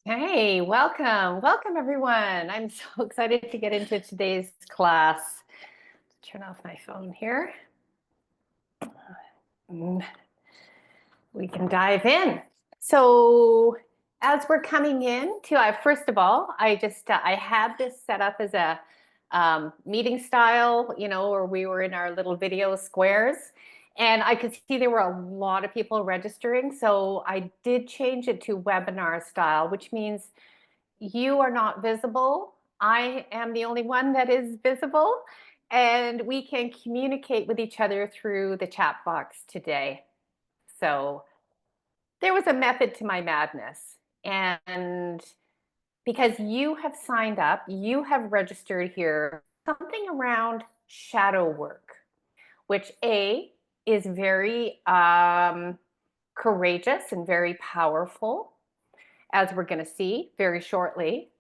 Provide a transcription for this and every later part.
Hey, welcome everyone. I'm so excited to get into today's class. Turn off my phone here. Mm, We can dive in. So, as we're coming in to, first of all, I had this set up as a meeting style, where we were in our little video squares, and I could see there were a lot of people registering. So I did change it to webinar style, which means you are not visible. I am the only one that is visible, and we can communicate with each other through the chat box today. So there was a method to my madness. And because you have signed up, you have registered here something around shadow work, which A is very courageous and very powerful, as we're going to see very shortly.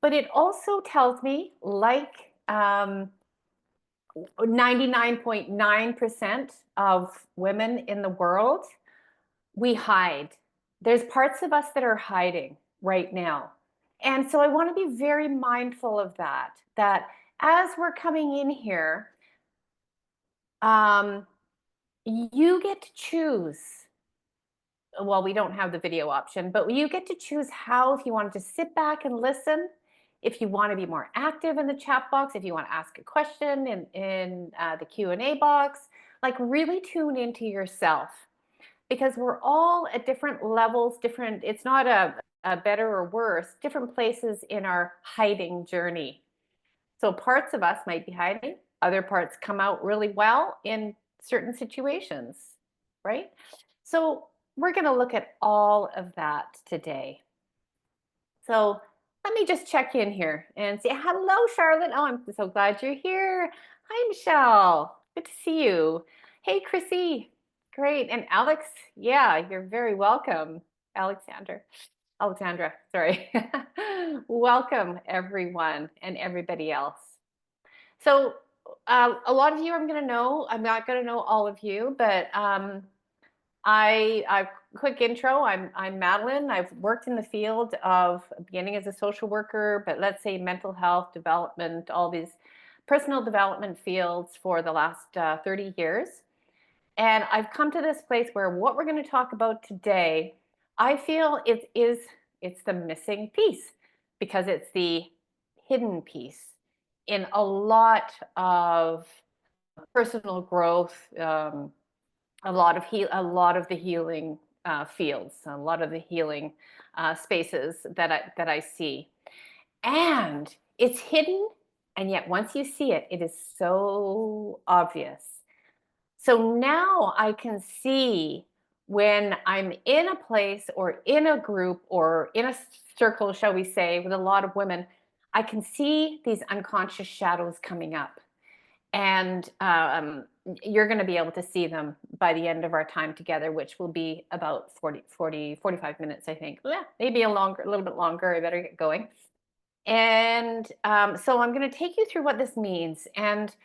But it also tells me, like 99.9% of women in the world, we hide. There's parts of us that are hiding right now. And so I want to be very mindful of that as we're coming in here, um, you get to choose. Well, we don't have the video option, but you get to choose how, if you want to just sit back and listen, if you want to be more active in the chat box, if you want to ask a question in the Q&A box, like really tune into yourself, because we're all at different levels, different, it's not a better or worse, different places in our hiding journey. So parts of us might be hiding, other parts come out really well in certain situations, right? So we're going to look at all of that today. So let me just check in here and say, hello, Charlotte. Oh, I'm so glad you're here. Hi, Michelle. Good to see you. Hey, Chrissy. Great. And Alex, yeah, you're very welcome. Alexandra, sorry. Welcome, everyone and everybody else. So a lot of you I'm going to know. I'm not going to know all of you, but I quick intro. I'm Madeline. I've worked in the field of beginning as a social worker, but let's say mental health, development, all these personal development fields for the last 30 years. And I've come to this place where what we're going to talk about today, I feel it's the missing piece, because it's the hidden piece in a lot of personal growth, a lot of the healing fields, a lot of the healing spaces that I see, and it's hidden, and yet once you see it, it is so obvious. So now I can see when I'm in a place or in a group or in a circle, shall we say, with a lot of women, I can see these unconscious shadows coming up. And you're going to be able to see them by the end of our time together, which will be about 45 minutes, I think. Yeah, maybe a little bit longer. I better get going. And so I'm going to take you through what this means. And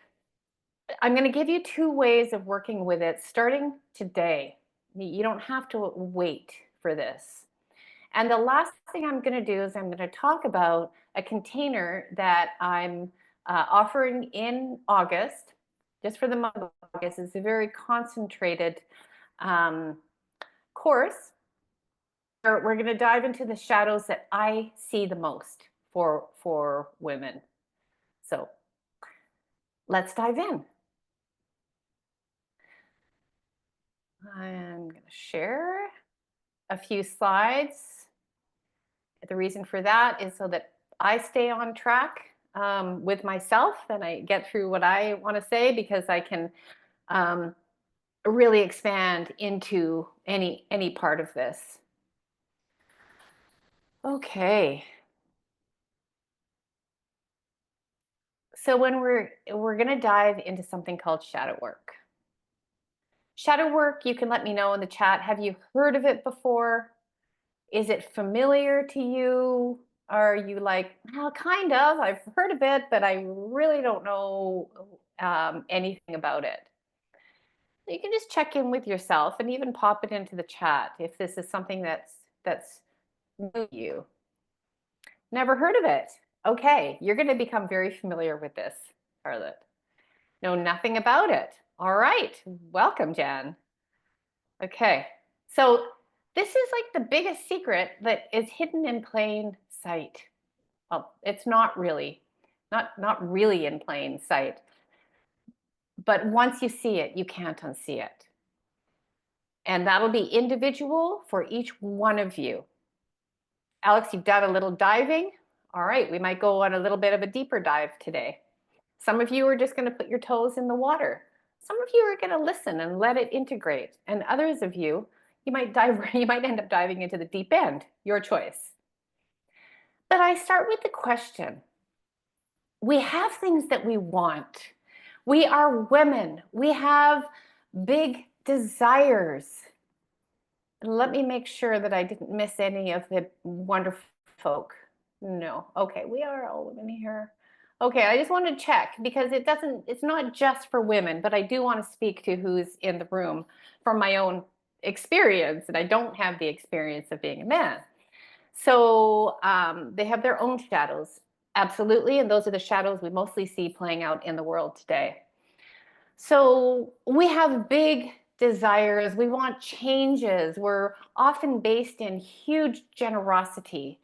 I'm going to give you two ways of working with it starting today. You don't have to wait for this. And the last thing I'm going to do is I'm going to talk about a container that I'm offering in August, just for the month of August. It's a very concentrated course. We're going to dive into the shadows that I see the most for women. So let's dive in. I'm going to share a few slides. The reason for that is so that I stay on track with myself and I get through what I want to say, because I can really expand into any part of this. Okay. So when we're going to dive into something called shadow work. Shadow work, you can let me know in the chat. Have you heard of it before? Is it familiar to you? Are you like, well, kind of, I've heard of it, but I really don't know anything about it? You can just check in with yourself and even pop it into the chat if this is something that's You. Never heard of it. Okay, you're going to become very familiar with this, Charlotte. Know nothing about it. All right, welcome, Jan. Okay, so this is like the biggest secret that is hidden in plain sight. Well, it's not really, not really in plain sight, but once you see it, you can't unsee it. And that'll be individual for each one of you. Alex, you've done a little diving. All right, we might go on a little bit of a deeper dive today. Some of you are just going to put your toes in the water. Some of you are going to listen and let it integrate. And others of you, you might end up diving into the deep end, your choice. But I start with the question. We have things that we want. We are women. We have big desires. Let me make sure that I didn't miss any of the wonderful folk. No. Okay, we are all women here. Okay, I just want to check because it's not just for women, but I do want to speak to who's in the room from my own experience, and I don't have the experience of being a man. So they have their own shadows, absolutely, and those are the shadows we mostly see playing out in the world today. So we have big desires, we want changes. We're often based in huge generosity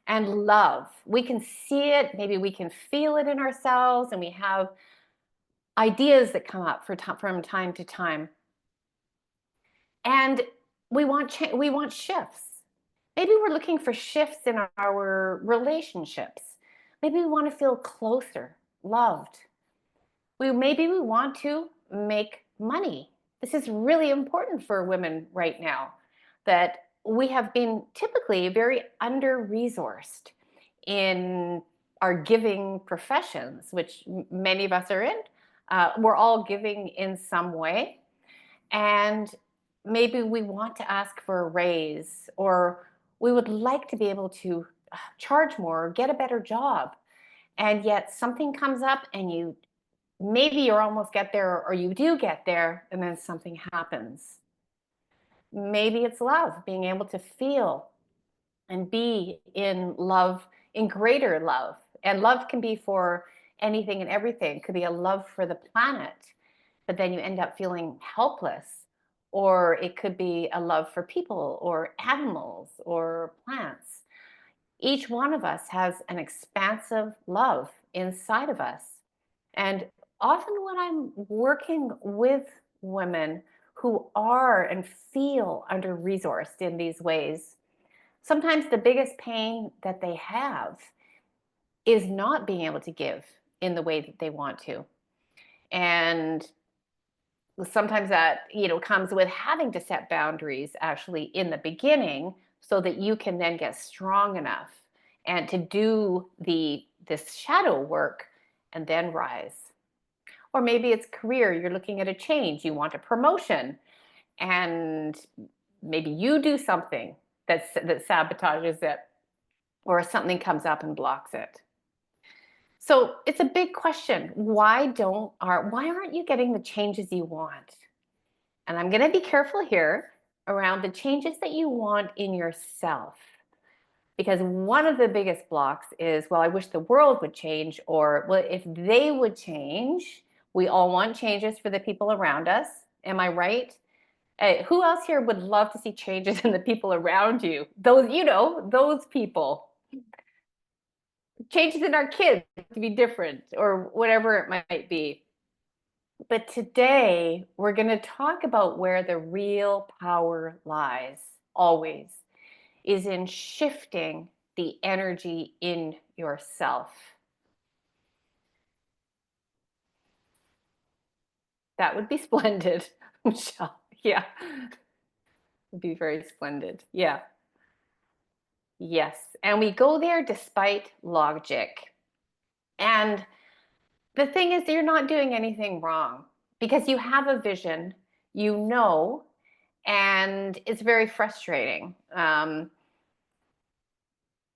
and love. We can see it, maybe we can feel it in ourselves, and we have ideas that come up from time to time. And we want shifts. Maybe we're looking for shifts in our relationships. Maybe we want to feel closer, loved. Maybe we want to make money. This is really important for women right now, that we have been typically very under-resourced in our giving professions, which many of us are in. We're all giving in some way. And maybe we want to ask for a raise, or we would like to be able to charge more or get a better job. And yet something comes up and maybe you almost get there, or you do get there, and then something happens. Maybe it's love, being able to feel and be in love, in greater love. And love can be for anything and everything. It could be a love for the planet, but then you end up feeling helpless. Or it could be a love for people or animals or plants. Each one of us has an expansive love inside of us. And often when I'm working with women who are and feel under resourced in these ways, sometimes the biggest pain that they have is not being able to give in the way that they want to. And sometimes that, comes with having to set boundaries actually in the beginning so that you can then get strong enough and to do this shadow work and then rise. Or maybe it's career, you're looking at a change, you want a promotion, and maybe you do something that sabotages it, or something comes up and blocks it. So it's a big question. Why aren't you getting the changes you want? And I'm going to be careful here around the changes that you want in yourself. Because one of the biggest blocks is, well, I wish the world would change, or, well, if they would change. We all want changes for the people around us. Am I right? Who else here would love to see changes in the people around you? Those people. Changes in our kids to be different, or whatever it might be. But today, we're going to talk about where the real power lies, always, is in shifting the energy in yourself. That would be splendid, Michelle. Yeah. Would be very splendid. Yeah. Yes. And we go there despite logic. And the thing is, you're not doing anything wrong because you have a vision, and it's very frustrating. But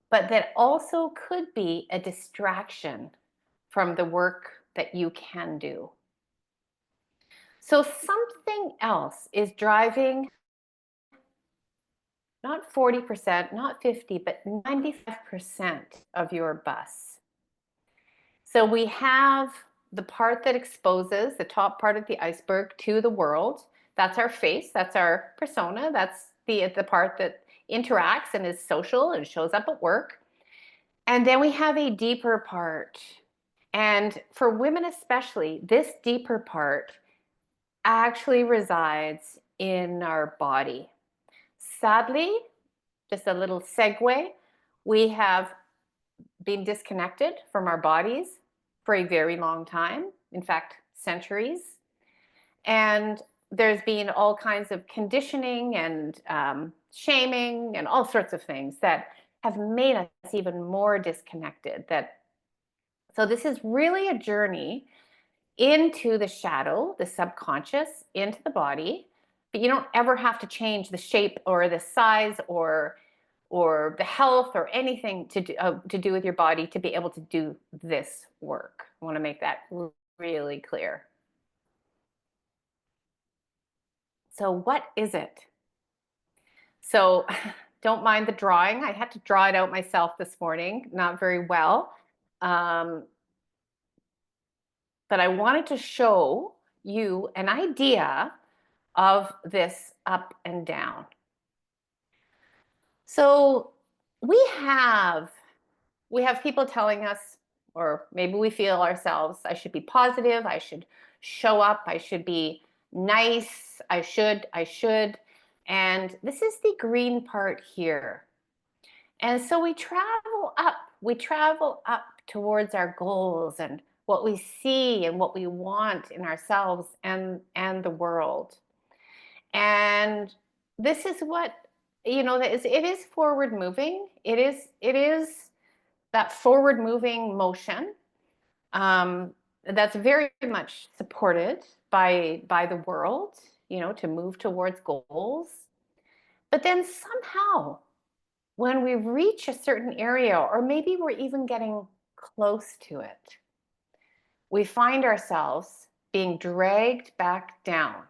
that also could be a distraction from the work that you can do. So something else is driving not 40%, not 50, but 95% of your bus. So we have the part that exposes the top part of the iceberg to the world. That's our face, that's our persona, that's the part that interacts and is social and shows up at work. And then we have a deeper part. And for women especially, this deeper part actually resides in our body. Sadly, just a little segue, we have been disconnected from our bodies for a very long time, in fact, centuries. And there's been all kinds of conditioning and shaming and all sorts of things that have made us even more disconnected. So this is really a journey into the shadow, the subconscious, into the body, but you don't ever have to change the shape or the size or the health or anything to do with your body to be able to do this work. I want to make that really clear. So what is it? So don't mind the drawing. I had to draw it out myself this morning, not very well. But I wanted to show you an idea of this up and down. So we have people telling us, or maybe we feel ourselves, I should be positive, I should show up, I should be nice, I should. And this is the green part here. And so we travel up towards our goals and what we see and what we want in ourselves and the world. And this is what, it is forward moving. It is that forward moving motion that's very much supported by the world, to move towards goals. But then somehow, when we reach a certain area, or maybe we're even getting close to it, we find ourselves being dragged back down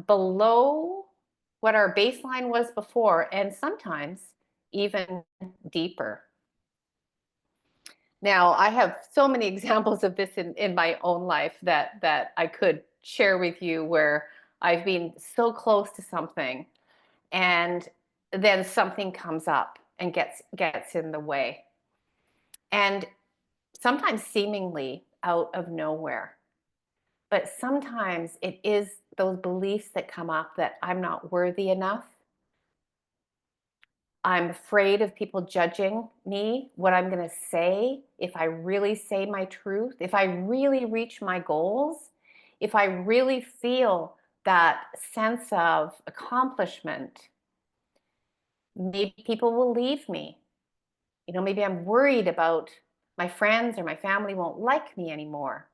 below what our baseline was before, and sometimes even deeper. Now, I have so many examples of this in my own life that I could share with you, where I've been so close to something and then something comes up and gets in the way. And sometimes seemingly out of nowhere. But sometimes it is those beliefs that come up that I'm not worthy enough. I'm afraid of people judging me, what I'm going to say, if I really say my truth, if I really reach my goals, if I really feel that sense of accomplishment, maybe people will leave me. Maybe I'm worried about my friends or my family won't like me anymore.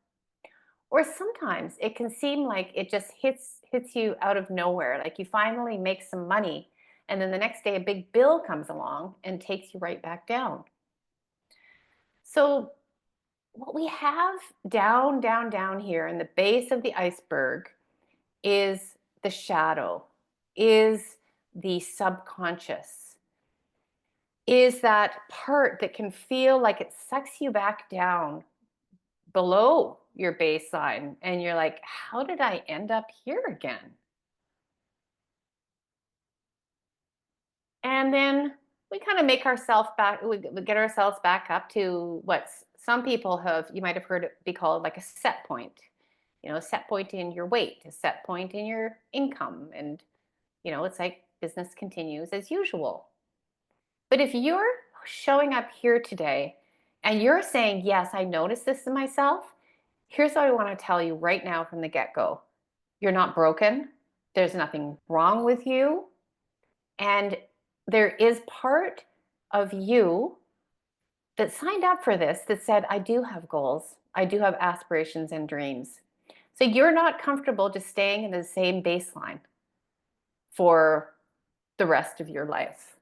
Or sometimes it can seem like it just hits you out of nowhere, like you finally make some money and then the next day a big bill comes along and takes you right back down. So what we have down here in the base of the iceberg is the shadow, is the subconscious, is that part that can feel like it sucks you back down below your baseline. And you're like, how did I end up here again? And then we kind of make ourselves back, we get ourselves back up to what some people you might have heard it be called like a set point. A set point in your weight, a set point in your income. And, it's like business continues as usual. But if you're showing up here today and you're saying, yes, I noticed this in myself, here's what I want to tell you right now from the get-go. You're not broken. There's nothing wrong with you. And there is part of you that signed up for this that said, I do have goals. I do have aspirations and dreams. So you're not comfortable just staying in the same baseline for the rest of your life.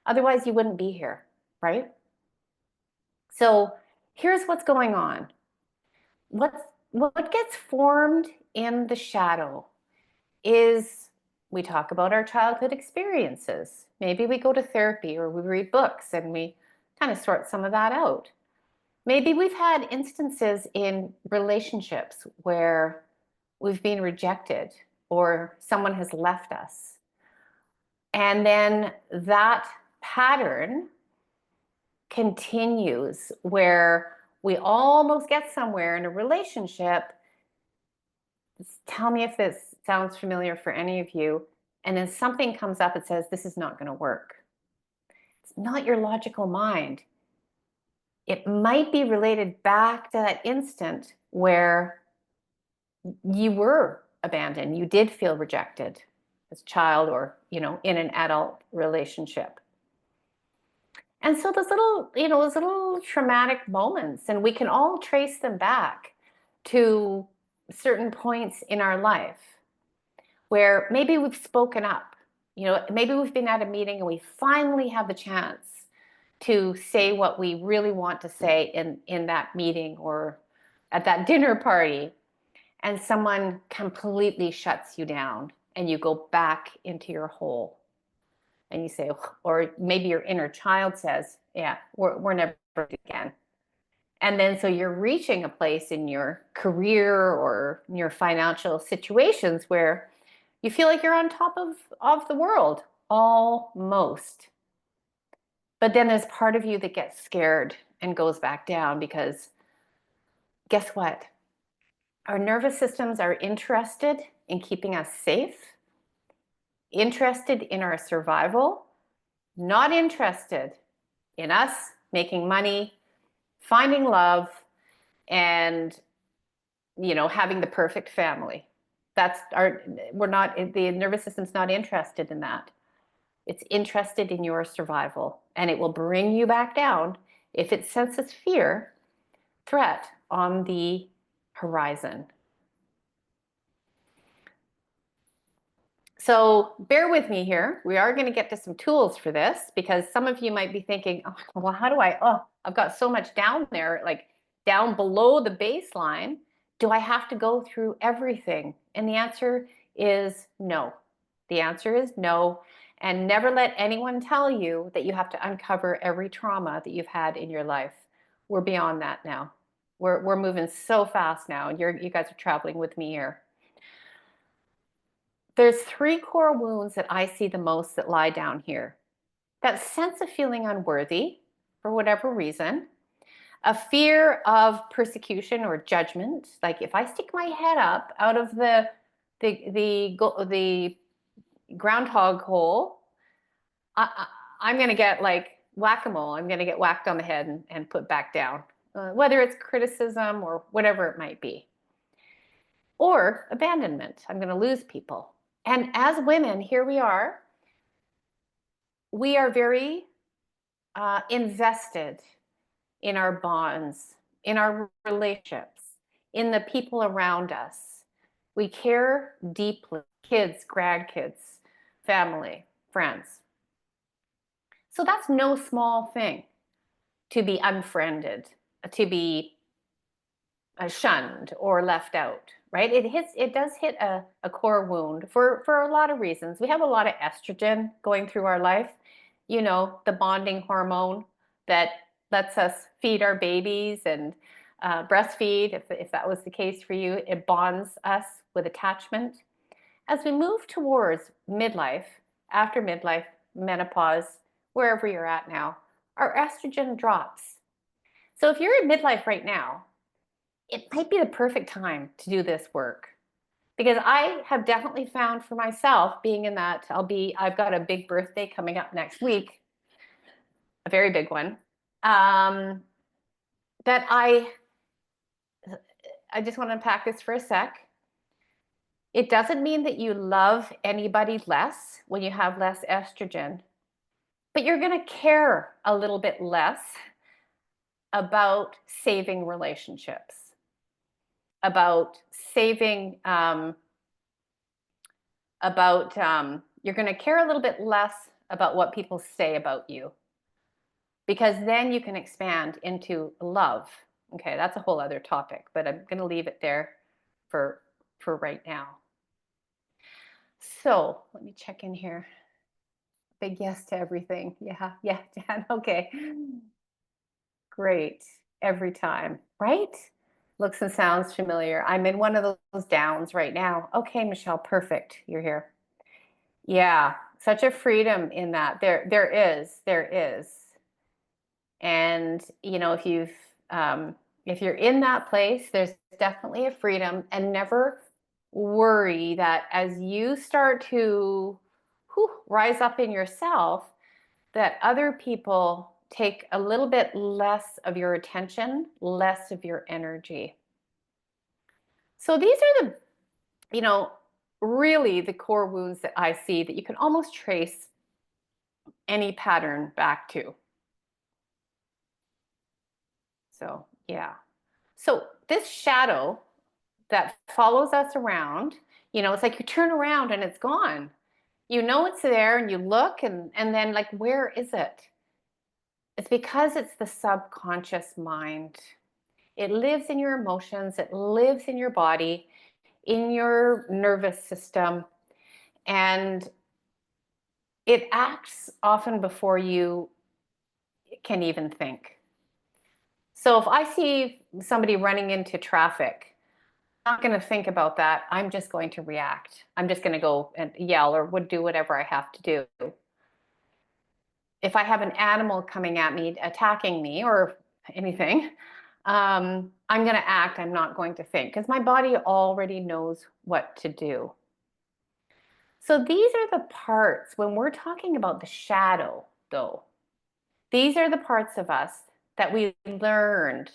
Otherwise, you wouldn't be here, right? So here's what's going on. What gets formed in the shadow is we talk about our childhood experiences. Maybe we go to therapy or we read books and we kind of sort some of that out. Maybe we've had instances in relationships where we've been rejected or someone has left us. And then that pattern continues where we almost get somewhere in a relationship. Tell me if this sounds familiar for any of you. And then something comes up and says, this is not going to work. It's not your logical mind. It might be related back to that instant where you were abandoned. You did feel rejected as a child or, in an adult relationship. And so those little traumatic moments, and we can all trace them back to certain points in our life where maybe we've spoken up. Maybe we've been at a meeting and we finally have the chance to say what we really want to say in that meeting or at that dinner party, and someone completely shuts you down and you go back into your hole. And you say, or maybe your inner child says, yeah, we're never again. And then so you're reaching a place in your career or in your financial situations where you feel like you're on top of the world, almost. But then there's part of you that gets scared and goes back down because guess what? Our nervous systems are interested in keeping us safe, interested in our survival, not interested in us making money, finding love, and having the perfect family. The nervous system's not interested in that. It's interested in your survival, and it will bring you back down if it senses fear, threat on the horizon. So bear with me here. We are going to get to some tools for this because some of you might be thinking, oh, well, how do I've got so much down there, like down below the baseline. Do I have to go through everything? And the answer is no. The answer is no. And never let anyone tell you that you have to uncover every trauma that you've had in your life. We're beyond that now. We're moving so fast now, and you guys are traveling with me here. There's 3 core wounds that I see the most that lie down here. That sense of feeling unworthy for whatever reason, a fear of persecution or judgment. Like if I stick my head up out of the groundhog hole, I'm going to get like whack-a-mole. I'm going to get whacked on the head and put back down, whether it's criticism or whatever it might be. Or abandonment. I'm going to lose people. And as women, here we are very invested in our bonds, in our relationships, in the people around us. We care deeply, kids, grandkids, family, friends. So that's no small thing to be unfriended, to be shunned or left out, right? It does hit a core wound for a lot of reasons. We have a lot of estrogen going through our life, the bonding hormone that lets us feed our babies and breastfeed. If that was the case for you, it bonds us with attachment. As we move towards midlife, after midlife, menopause, wherever you're at now, our estrogen drops. So if you're in midlife right now, it might be the perfect time to do this work, because I have definitely found for myself, being in that I've got a big birthday coming up next week, a very big one, that I just want to unpack this for a sec. It doesn't mean that you love anybody less when you have less estrogen, but you're going to care a little bit less about saving relationships, about saving, you're going to care a little bit less about what people say about you, because then you can expand into love. Okay, that's a whole other topic, but I'm going to leave it there for right now. So let me check in here. Big yes to everything. Yeah, yeah, Dan. Okay. Great. Every time, right? Looks and sounds familiar. I'm in one of those downs right now. Okay, Michelle, perfect. You're here. Yeah, such a freedom in that. There is. And if you're in that place, there's definitely a freedom, and never worry that as you start to rise up in yourself, that other people take a little bit less of your attention, less of your energy. So these are you know, really the core wounds that I see that you can almost trace any pattern back to. So, yeah. So this shadow that follows us around, it's like you turn around and it's gone. You know it's there and you look, and then, like, where is it? It's because it's the subconscious mind. It lives in your emotions, it lives in your body, in your nervous system, and it acts often before you can even think. So if I see somebody running into traffic, I'm not going to think about that. I'm just going to react. I'm just going to go and yell or would do whatever I have to do. If I have an animal coming at me, attacking me or anything, I'm going to act. I'm not going to think because my body already knows what to do. So these are the parts when we're talking about the shadow, though. These are the parts of us that we learned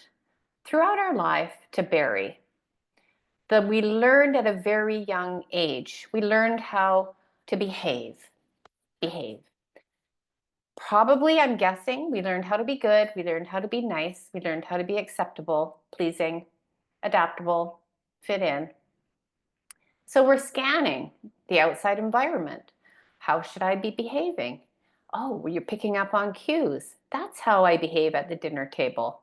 throughout our life to bury. That we learned at a very young age. We learned how to behave. Behave. Probably, I'm guessing, we learned how to be good. We learned how to be nice. We learned how to be acceptable, pleasing, adaptable, fit in. So we're scanning the outside environment. How should I be behaving? Oh, well, you're picking up on cues. That's how I behave at the dinner table.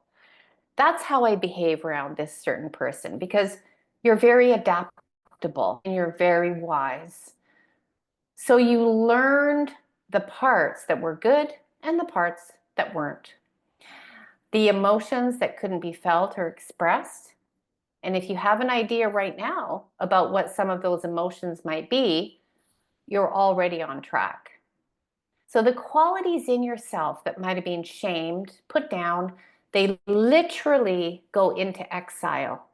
That's how I behave around this certain person because you're very adaptable and you're very wise. So you learned the parts that were good and the parts that weren't. The emotions that couldn't be felt or expressed. And if you have an idea right now about what some of those emotions might be, you're already on track. So the qualities in yourself that might have been shamed, put down, they literally go into exile.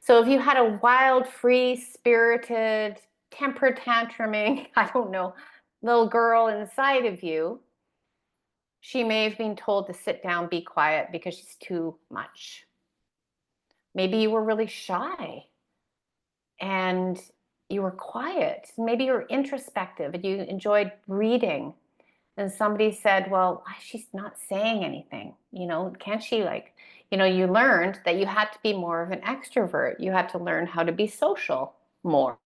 So if you had a wild, free spirited, temper tantruming, I don't know, little girl inside of you, she may have been told to sit down, be quiet because she's too much. Maybe you were really shy and you were quiet. Maybe you were introspective and you enjoyed reading. And somebody said, well, she's not saying anything. Can't she, you learned that you had to be more of an extrovert. You had to learn how to be social more.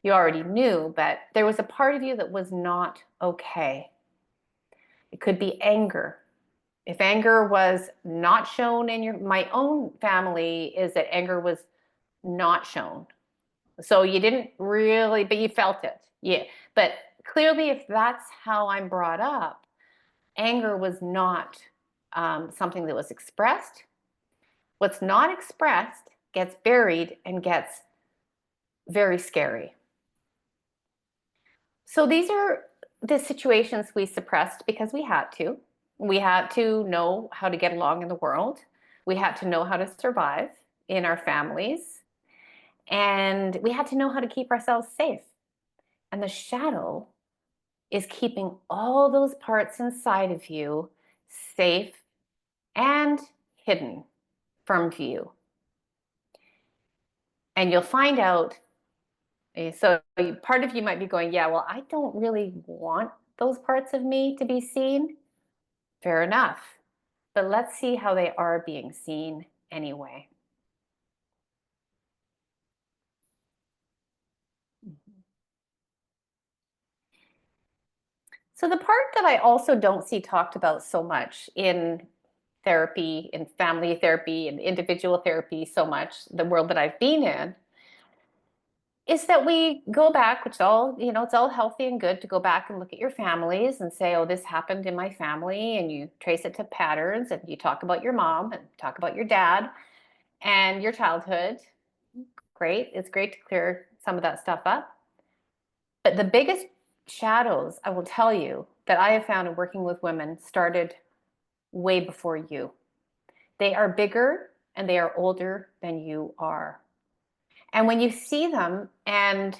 You already knew, but there was a part of you that was not okay. It could be anger. If anger was not shown in my own family is that anger was not shown. So you didn't really, but you felt it. Yeah. But clearly, if that's how I'm brought up, anger was not something that was expressed. What's not expressed gets buried and gets very scary. So these are the situations we suppressed because we had to. We had to know how to get along in the world. We had to know how to survive in our families. And we had to know how to keep ourselves safe. And the shadow is keeping all those parts inside of you safe and hidden from view. And you'll find out. So part of you might be going, yeah, well, I don't really want those parts of me to be seen. Fair enough. But let's see how they are being seen anyway. So the part that I also don't see talked about so much in therapy, in family therapy, and individual therapy so much, the world that I've been in, is that we go back, which is all, it's all healthy and good to go back and look at your families and say, oh, this happened in my family, and you trace it to patterns, and you talk about your mom and talk about your dad and your childhood. Great. It's great to clear some of that stuff up. But the biggest shadows, I will tell you, that I have found in working with women started way before you. They are bigger and they are older than you are. And when you see them and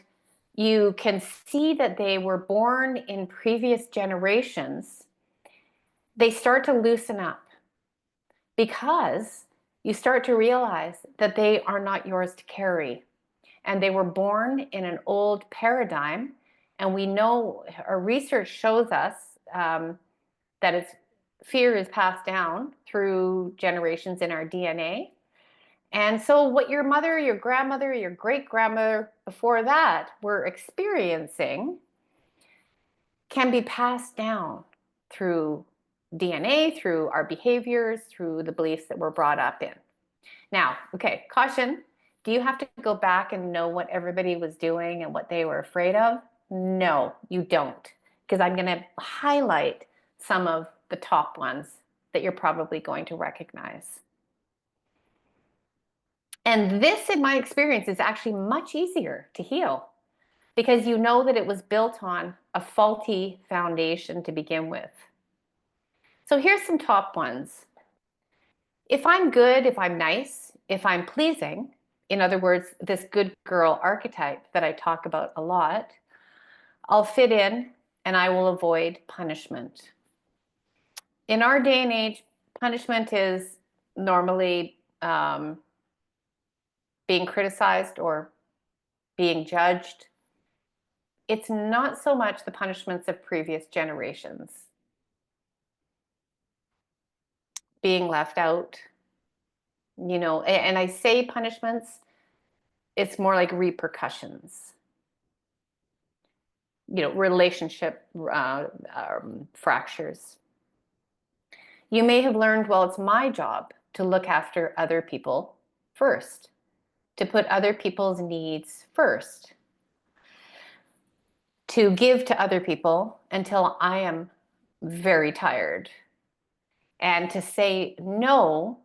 you can see that they were born in previous generations, they start to loosen up because you start to realize that they are not yours to carry. And they were born in an old paradigm. And we know, our research shows us that fear is passed down through generations in our DNA. And so what your mother, your grandmother, your great-grandmother before that were experiencing can be passed down through DNA, through our behaviors, through the beliefs that we're brought up in. Now, okay, caution. Do you have to go back and know what everybody was doing and what they were afraid of? No, you don't, because I'm going to highlight some of the top ones that you're probably going to recognize. And this, in my experience, is actually much easier to heal because you know that it was built on a faulty foundation to begin with. So here's some top ones. If I'm good, if I'm nice, if I'm pleasing, in other words, this good girl archetype that I talk about a lot, I'll fit in and I will avoid punishment. In our day and age, punishment is normally being criticized or being judged. It's not so much the punishments of previous generations. Being left out, and I say punishments, it's more like repercussions. Relationship fractures. You may have learned, well, it's my job to look after other people first, to put other people's needs first, to give to other people until I am very tired. And to say no,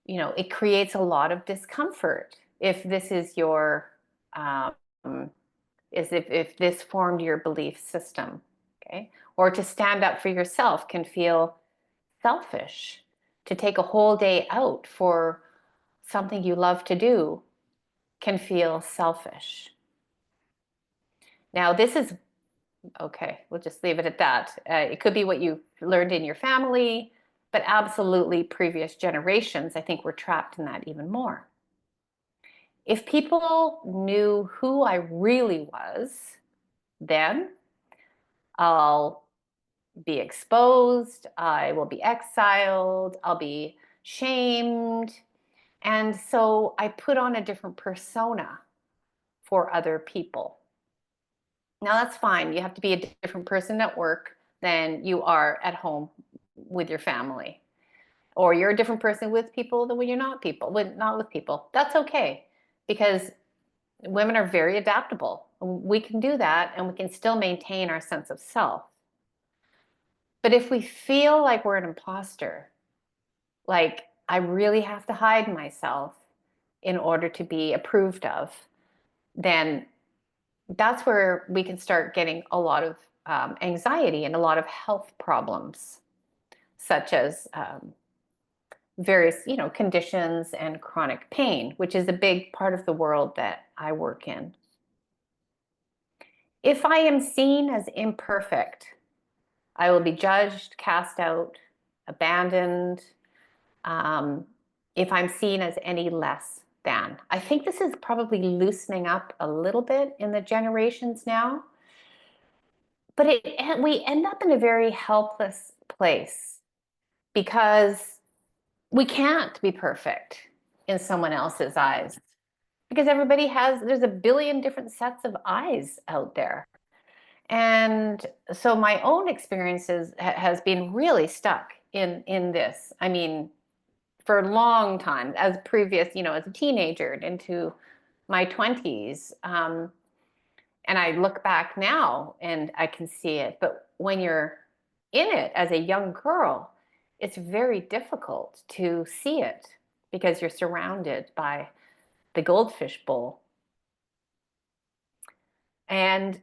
it creates a lot of discomfort if this is your, if this formed your belief system, okay? Or to stand up for yourself can feel selfish. To take a whole day out for something you love to do can feel selfish. Now, this is, okay, we'll just leave it at that. It could be what you learned in your family, but absolutely previous generations, I think, were trapped in that even more. If people knew who I really was, then I'll be exposed, I will be exiled, I'll be shamed. And so I put on a different persona for other people. Now that's fine. You have to be a different person at work than you are at home with your family. Or you're a different person with people than when you're not with people. That's okay, because women are very adaptable. We can do that and we can still maintain our sense of self. But if we feel like we're an imposter, like I really have to hide myself in order to be approved of, then that's where we can start getting a lot of anxiety and a lot of health problems, such as various, conditions and chronic pain, which is a big part of the world that I work in. If I am seen as imperfect, I will be judged, cast out, abandoned, if I'm seen as any less than. I think this is probably loosening up a little bit in the generations now, but we end up in a very helpless place because we can't be perfect in someone else's eyes, because there's a billion different sets of eyes out there. And so my own experiences has been really stuck in this. I mean, for a long time, as a teenager into my 20s. And I look back now and I can see it. But when you're in it as a young girl, it's very difficult to see it because you're surrounded by the goldfish bowl. And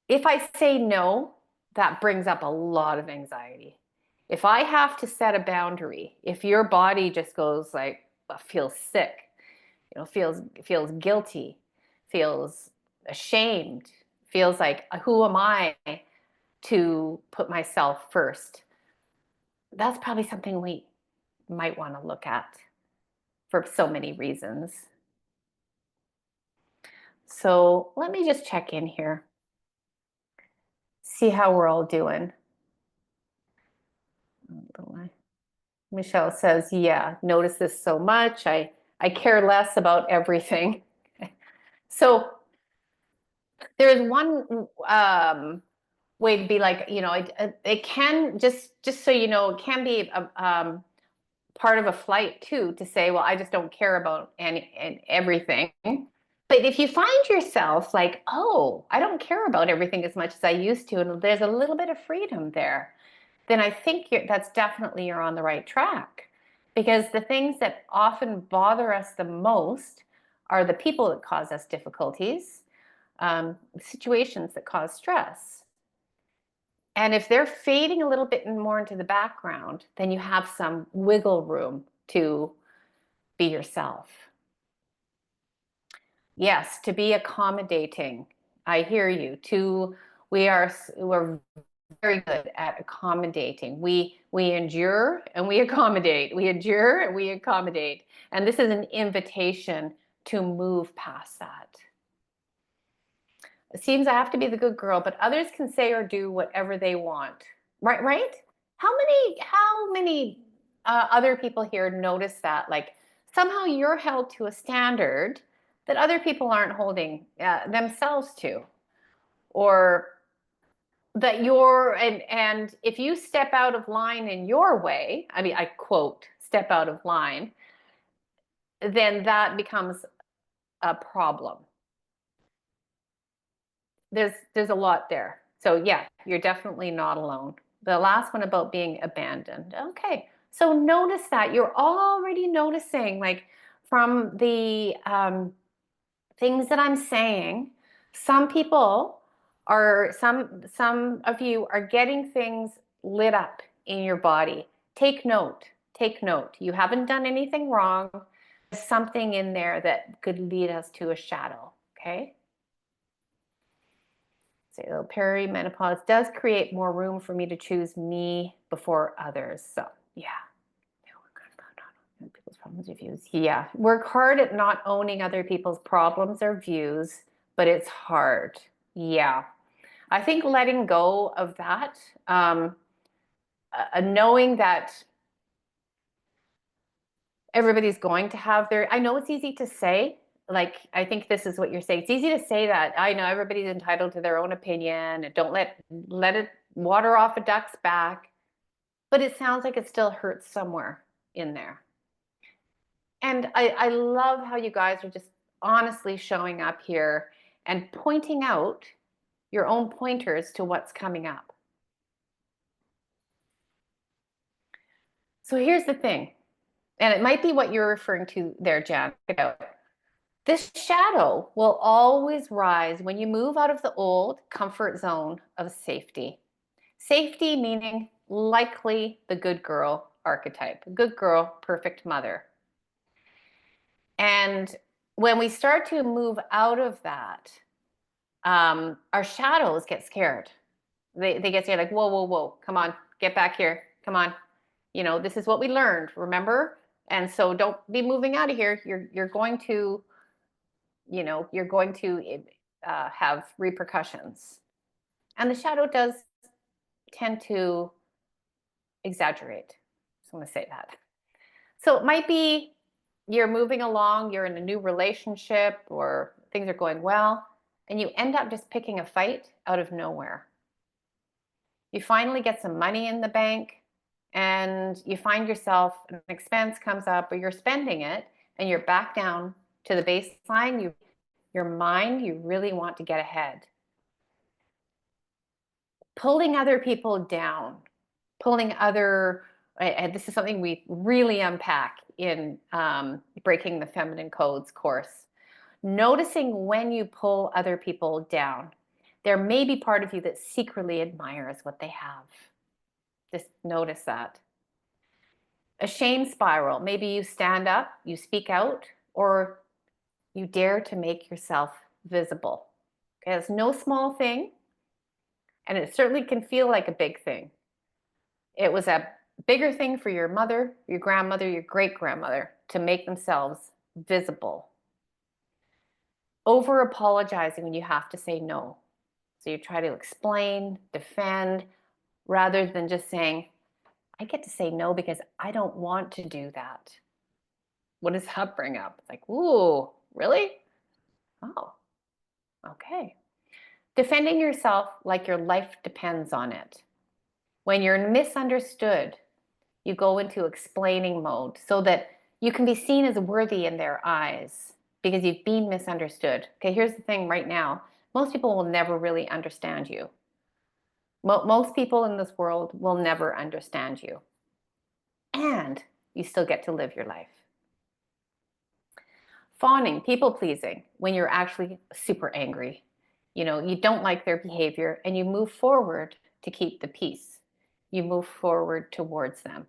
if I say no, that brings up a lot of anxiety. If I have to set a boundary, if your body just goes like, feels sick, feels guilty, feels ashamed, feels like, who am I to put myself first? That's probably something we might want to look at for so many reasons. So let me just check in here, see how we're all doing. Michelle says, yeah, notice this so much. I care less about everything. So there's one way to be like, it can just so you know, it can be part of a flight too, to say, well, I just don't care about any and everything. But if you find yourself like, oh, I don't care about everything as much as I used to, and there's a little bit of freedom there, then I think that's definitely you're on the right track. Because the things that often bother us the most are the people that cause us difficulties, situations that cause stress. And if they're fading a little bit more into the background, then you have some wiggle room to be yourself. Yes, to be accommodating. I hear you. We're very good at accommodating. We endure and we accommodate. We endure and we accommodate. And this is an invitation to move past that. It seems I have to be the good girl, but others can say or do whatever they want. Right? How many other people here notice that? Like somehow you're held to a standard that other people aren't holding themselves to, or that and if you step out of line in your way, I mean, I quote, step out of line, then that becomes a problem. There's a lot there. So yeah, you're definitely not alone. The last one about being abandoned. Okay. So notice that you're already noticing, like from the things that I'm saying, some of you are getting things lit up in your body. Take note. Take note. You haven't done anything wrong. There's something in there that could lead us to a shadow. Okay. So perimenopause does create more room for me to choose me before others. So yeah. People's problems or views. Yeah. Work hard at not owning other people's problems or views, but it's hard. Yeah. I think letting go of that, knowing that everybody's going to have I know it's easy to say, like, I think this is what you're saying. It's easy to say that. I know everybody's entitled to their own opinion and don't let it water off a duck's back. But it sounds like it still hurts somewhere in there. And I love how you guys are just honestly showing up here and pointing out your own pointers to what's coming up. So here's the thing, and it might be what you're referring to there, Jan. This shadow will always rise when you move out of the old comfort zone of safety. Safety meaning likely the good girl archetype, good girl, perfect mother. And when we start to move out of that, our shadows get scared. They get scared, like, whoa, come on, get back here, come on. This is what we learned, remember? And so don't be moving out of here. You're going to, have repercussions. And the shadow does tend to exaggerate. So I'm going to say that. So it might be you're moving along, you're in a new relationship, or things are going well, and you end up just picking a fight out of nowhere. You finally get some money in the bank, and you find yourself, an expense comes up, or you're spending it, and you're back down to the baseline, your mind, you really want to get ahead. Pulling other people down, and this is something we really unpack in Breaking the Feminine Codes course. Noticing when you pull other people down. There may be part of you that secretly admires what they have. Just notice that. A shame spiral. Maybe you stand up, you speak out, or you dare to make yourself visible. Okay, it's no small thing, and it certainly can feel like a big thing. It was a bigger thing for your mother, your grandmother, your great-grandmother to make themselves visible. Over apologizing when you have to say no. So you try to explain, defend, rather than just saying, I get to say no because I don't want to do that. What does that bring up? It's like, ooh, really? Oh, okay. Defending yourself like your life depends on it. When you're misunderstood, you go into explaining mode so that you can be seen as worthy in their eyes because you've been misunderstood. Okay, here's the thing right now. Most people will never really understand you. Most people in this world will never understand you. And you still get to live your life. Fawning, people pleasing, when you're actually super angry. You know, you don't like their behavior and you move forward to keep the peace. You move forward towards them.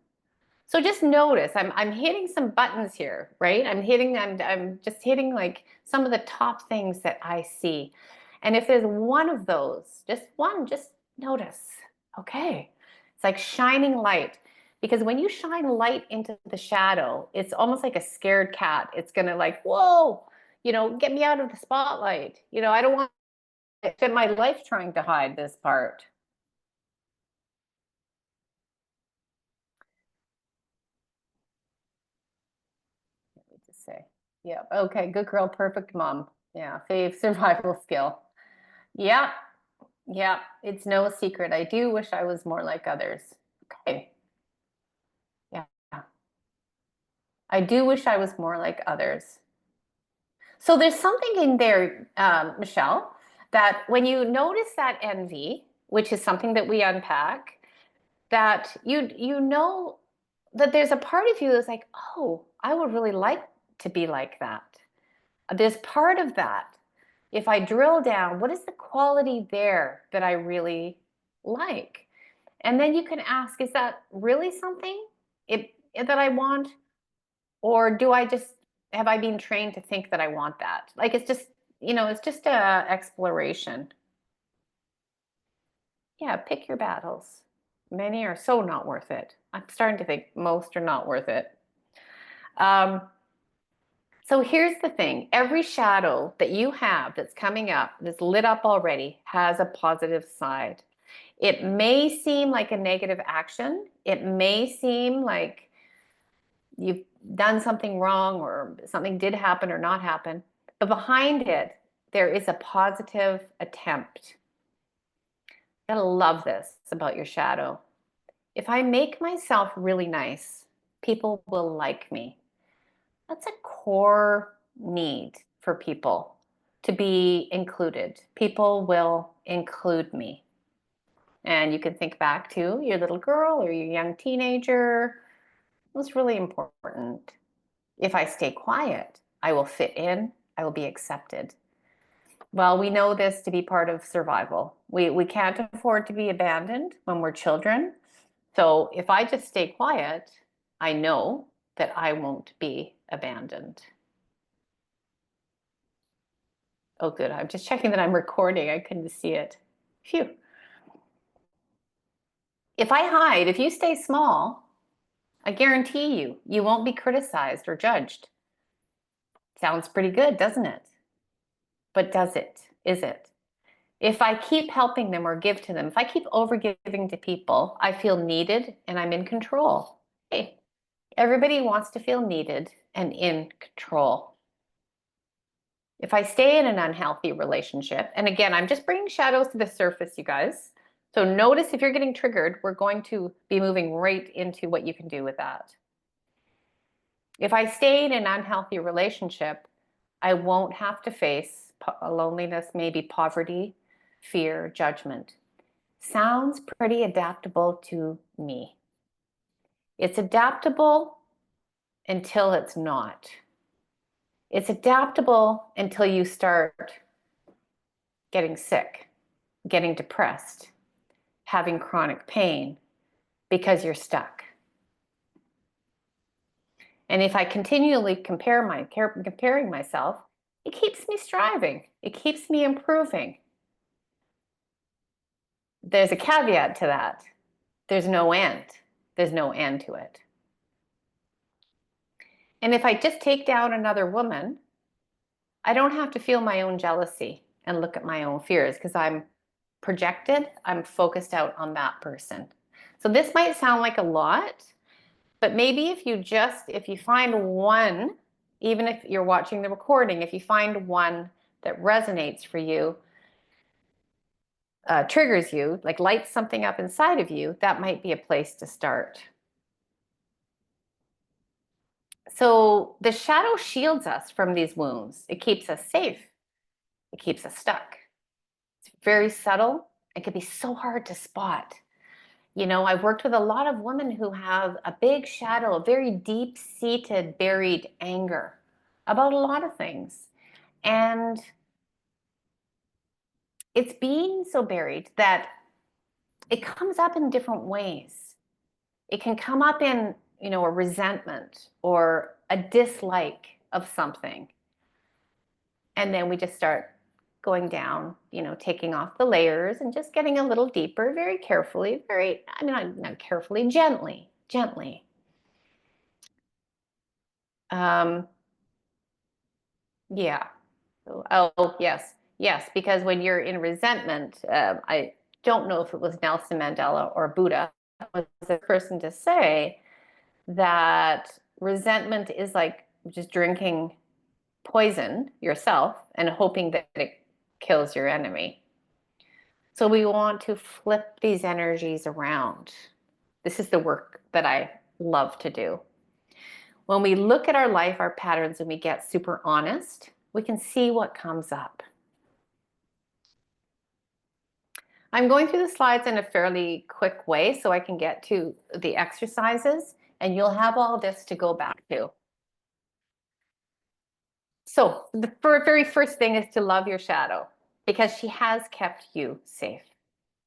So just notice, I'm hitting some buttons here, right? I'm just hitting like some of the top things that I see. And if there's one of those, just one, just notice. Okay. It's like shining light. Because when you shine light into the shadow, it's almost like a scared cat. It's gonna like, whoa, get me out of the spotlight. I don't want to spend my life trying to hide this part. To say. Yeah. Okay. Good girl. Perfect mom. Yeah. Fave survival skill. Yeah. Yeah. It's no secret. I do wish I was more like others. Okay. Yeah. I do wish I was more like others. So there's something in there, Michelle, that when you notice that envy, which is something that we unpack, that you know that there's a part of you that's like, oh, I would really like to be like that. There's part of that. If I drill down, what is the quality there that I really like? And then you can ask, is that really something that I want? Or have I been trained to think that I want that? Like it's just a exploration. Yeah, pick your battles. Many are so not worth it. I'm starting to think most are not worth it. Um, So here's the thing. Every shadow that you have that's coming up, that's lit up already, has a positive side. It may seem like a negative action. It may seem like you've done something wrong or something did happen or not happen. But behind it, there is a positive attempt. You gotta love this about your shadow. If I make myself really nice, people will like me. That's a core need for people to be included. People will include me. And you can think back to your little girl or your young teenager. It was really important. If I stay quiet, I will fit in, I will be accepted. Well, we know this to be part of survival. We can't afford to be abandoned when we're children. So if I just stay quiet, I know that I won't be abandoned. Oh, good. I'm just checking that I'm recording. I couldn't see it. Phew. If you stay small, I guarantee you won't be criticized or judged. Sounds pretty good, doesn't it? But does it? Is it? If I keep helping them or give to them, if I keep overgiving to people, I feel needed and I'm in control. Hey, everybody wants to feel needed and in control. If I stay in an unhealthy relationship, and again, I'm just bringing shadows to the surface, you guys. So notice if you're getting triggered, we're going to be moving right into what you can do with that. If I stay in an unhealthy relationship, I won't have to face loneliness, maybe poverty, fear, judgment. Sounds pretty adaptable to me. It's adaptable until it's not. It's adaptable until you start getting sick, getting depressed, having chronic pain because you're stuck. And if I continually comparing myself, it keeps me striving. It keeps me improving. There's a caveat to that. There's no end. There's no end to it. And if I just take down another woman, I don't have to feel my own jealousy and look at my own fears because I'm projected, I'm focused out on that person. So this might sound like a lot, but maybe if you find one, even if you're watching the recording, if you find one that resonates for you, triggers you, like lights something up inside of you, that might be a place to start. So the shadow shields us from these wounds. It keeps us safe. It keeps us stuck. It's very subtle. It can be so hard to spot. You know, I've worked with a lot of women who have a big shadow, a very deep-seated, buried anger about a lot of things. And it's being so buried that it comes up in different ways. It can come up in, you know, a resentment or a dislike of something. And then we just start going down, you know, taking off the layers and just getting a little deeper, very carefully, not carefully, gently, gently. Yeah. Oh, yes. Yes, because when you're in resentment, I don't know if it was Nelson Mandela or Buddha was the person to say that resentment is like just drinking poison yourself and hoping that it kills your enemy. So we want to flip these energies around. This is the work that I love to do. When we look at our life, our patterns, and we get super honest, we can see what comes up. I'm going through the slides in a fairly quick way so I can get to the exercises, and you'll have all this to go back to. So the very first thing is to love your shadow because she has kept you safe.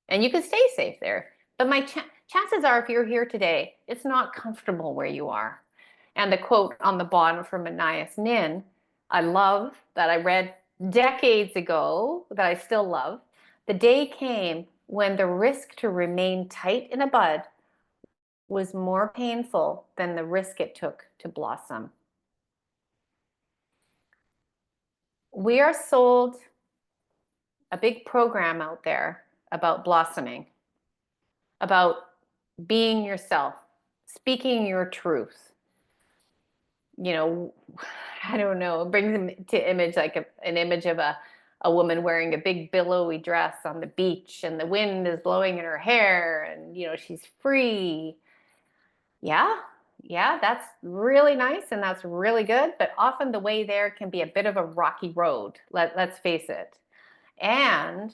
And you can stay safe there. But my chances are, if you're here today, it's not comfortable where you are. And the quote on the bottom from Anais Nin, I love, that I read decades ago, that I still love. The day came when the risk to remain tight in a bud was more painful than the risk it took to blossom. We are sold a big program out there about blossoming, about being yourself, speaking your truth. You know, I don't know, it brings them to image like an image of a woman wearing a big billowy dress on the beach and the wind is blowing in her hair and, you know, she's free. Yeah, yeah, that's really nice and that's really good. But often the way there can be a bit of a rocky road, let's face it. And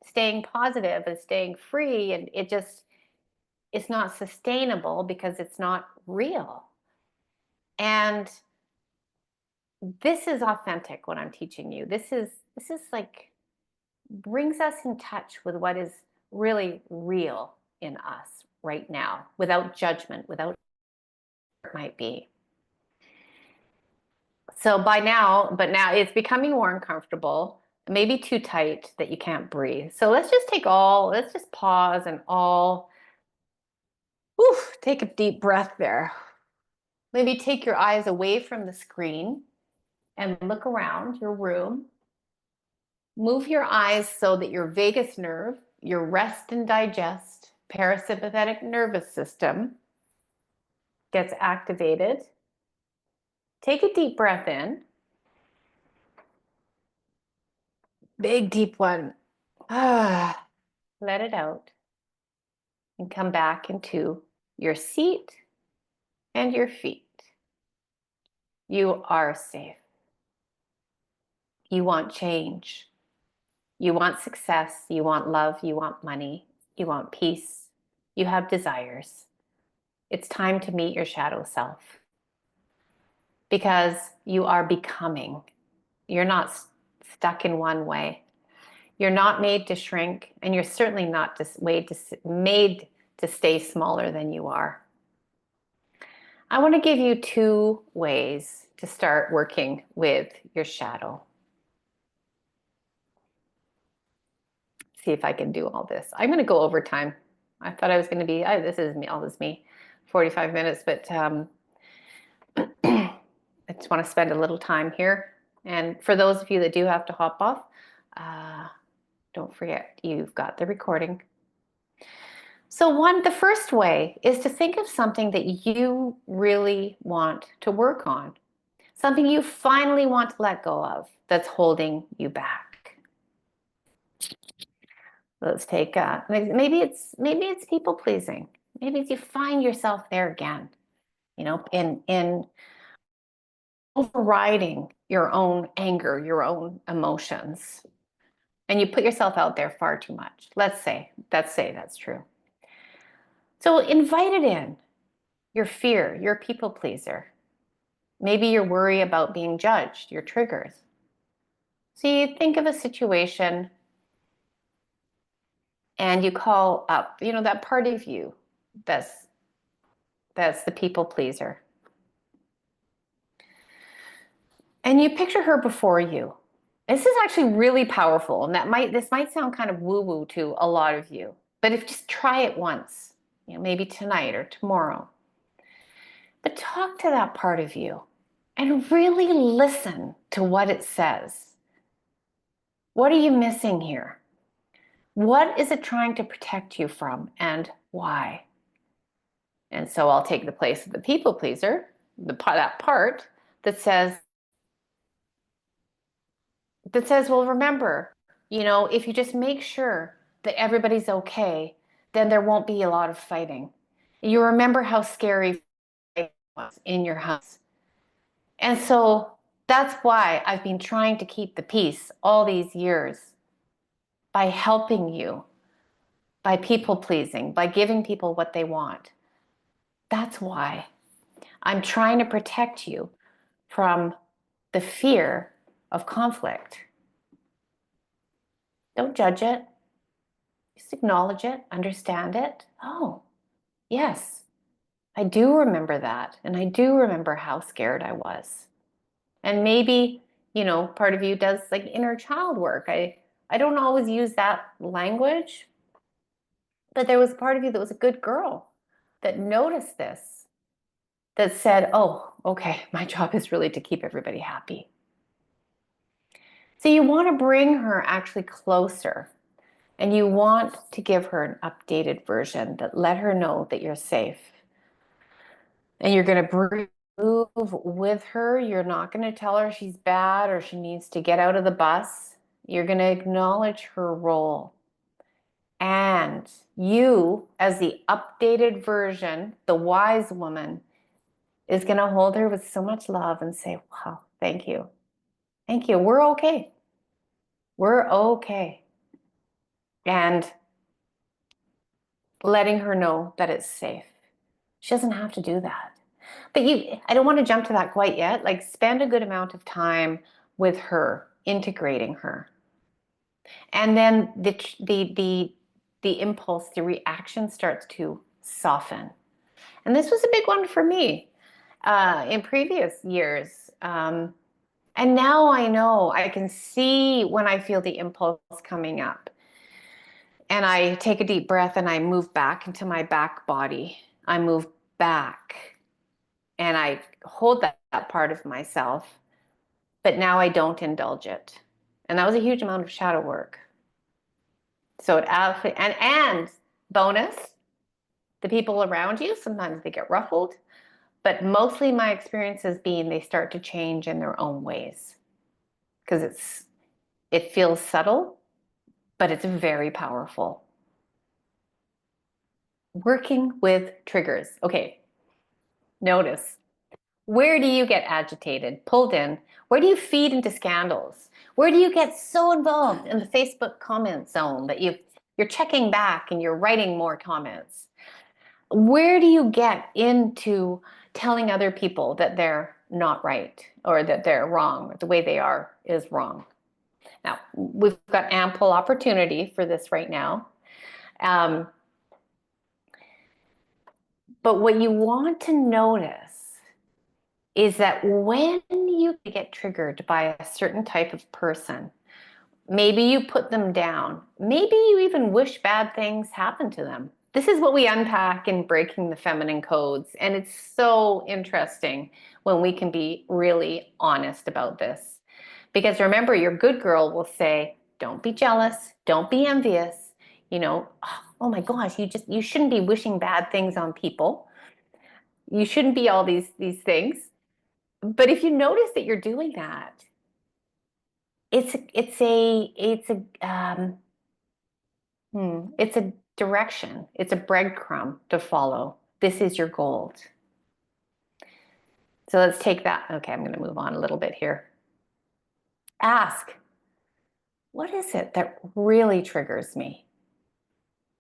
staying positive and staying free, and it's not sustainable because it's not real. And this is authentic what I'm teaching you. This is like brings us in touch with what is really real in us right now, without judgment, without it might be. So but now it's becoming more uncomfortable, maybe too tight that you can't breathe. So let's just pause and take a deep breath there. Maybe take your eyes away from the screen and look around your room. Move your eyes so that your vagus nerve, your rest and digest, parasympathetic nervous system gets activated. Take a deep breath in. Big deep one. Let it out. And come back into your seat and your feet. You are safe. You want change. You want success. You want love. You want money. You want peace. You have desires. It's time to meet your shadow self because you are becoming. You're not stuck in one way. You're not made to shrink, and you're certainly not made to stay smaller than you are. I want to give you 2 ways to start working with your shadow. See if I can do all this. I'm going to go over time. I thought I was going to be, this is me, all this me, 45 minutes, but I just want to spend a little time here. And for those of you that do have to hop off, don't forget, you've got the recording. So the first way is to think of something that you really want to work on, something you finally want to let go of that's holding you back. Let's take maybe it's people pleasing. Maybe it's you find yourself there again, in overriding your own anger, your own emotions, and you put yourself out there far too much. Let's say that's true. So invite it in. Your fear, your people pleaser. Maybe your worry about being judged, your triggers. So you think of a situation and you call up, that part of you that's the people pleaser. And you picture her before you. This is actually really powerful, and this might sound kind of woo-woo to a lot of you, but just try it once, maybe tonight or tomorrow. But talk to that part of you and really listen to what it says. What are you missing here? What is it trying to protect you from, and why? And so I'll take the place of the people pleaser, that part that says, well, remember, if you just make sure that everybody's okay, then there won't be a lot of fighting. You remember how scary it was in your house. And so that's why I've been trying to keep the peace all these years by helping you, by people pleasing, by giving people what they want. That's why I'm trying to protect you from the fear of conflict. Don't judge it. Just acknowledge it, understand it. Oh, yes, I do remember that. And I do remember how scared I was. And maybe, part of you does like inner child work. I don't always use that language, but there was part of you that was a good girl that noticed this, that said, oh, okay, my job is really to keep everybody happy. So you want to bring her actually closer, and you want to give her an updated version that let her know that you're safe. And you're going to move with her. You're not going to tell her she's bad or she needs to get out of the bus. You're going to acknowledge her role. And you, as the updated version, the wise woman, is going to hold her with so much love and say, wow, thank you. Thank you. We're okay. We're okay. And letting her know that it's safe. She doesn't have to do that. But I don't want to jump to that quite yet. Like, spend a good amount of time with her, integrating her. And then the impulse, the reaction starts to soften. And this was a big one for me in previous years. And now I know, I can see when I feel the impulse coming up. And I take a deep breath and I move back into my back body. I move back and I hold that part of myself, but now I don't indulge it. And that was a huge amount of shadow work. So and bonus, the people around you, sometimes they get ruffled, but mostly my experience has been they start to change in their own ways because it feels subtle, but it's very powerful. Working with triggers. Okay, notice, where do you get agitated, pulled in? Where do you feed into scandals? Where do you get so involved in the Facebook comment zone that you're checking back and you're writing more comments? Where do you get into telling other people that they're not right or that they're wrong, or the way they are is wrong? Now, we've got ample opportunity for this right now. But what you want to notice is that when you get triggered by a certain type of person, maybe you put them down, maybe you even wish bad things happen to them. This is what we unpack in Breaking the Feminine Codes. And it's so interesting when we can be really honest about this. Because remember, your good girl will say, don't be jealous, don't be envious. You know, oh my gosh, you shouldn't be wishing bad things on people. You shouldn't be all these things. But if you notice that you're doing that, it's a direction. It's a breadcrumb to follow. This is your gold. So let's take that. Okay, I'm going to move on a little bit here. Ask, what is it that really triggers me?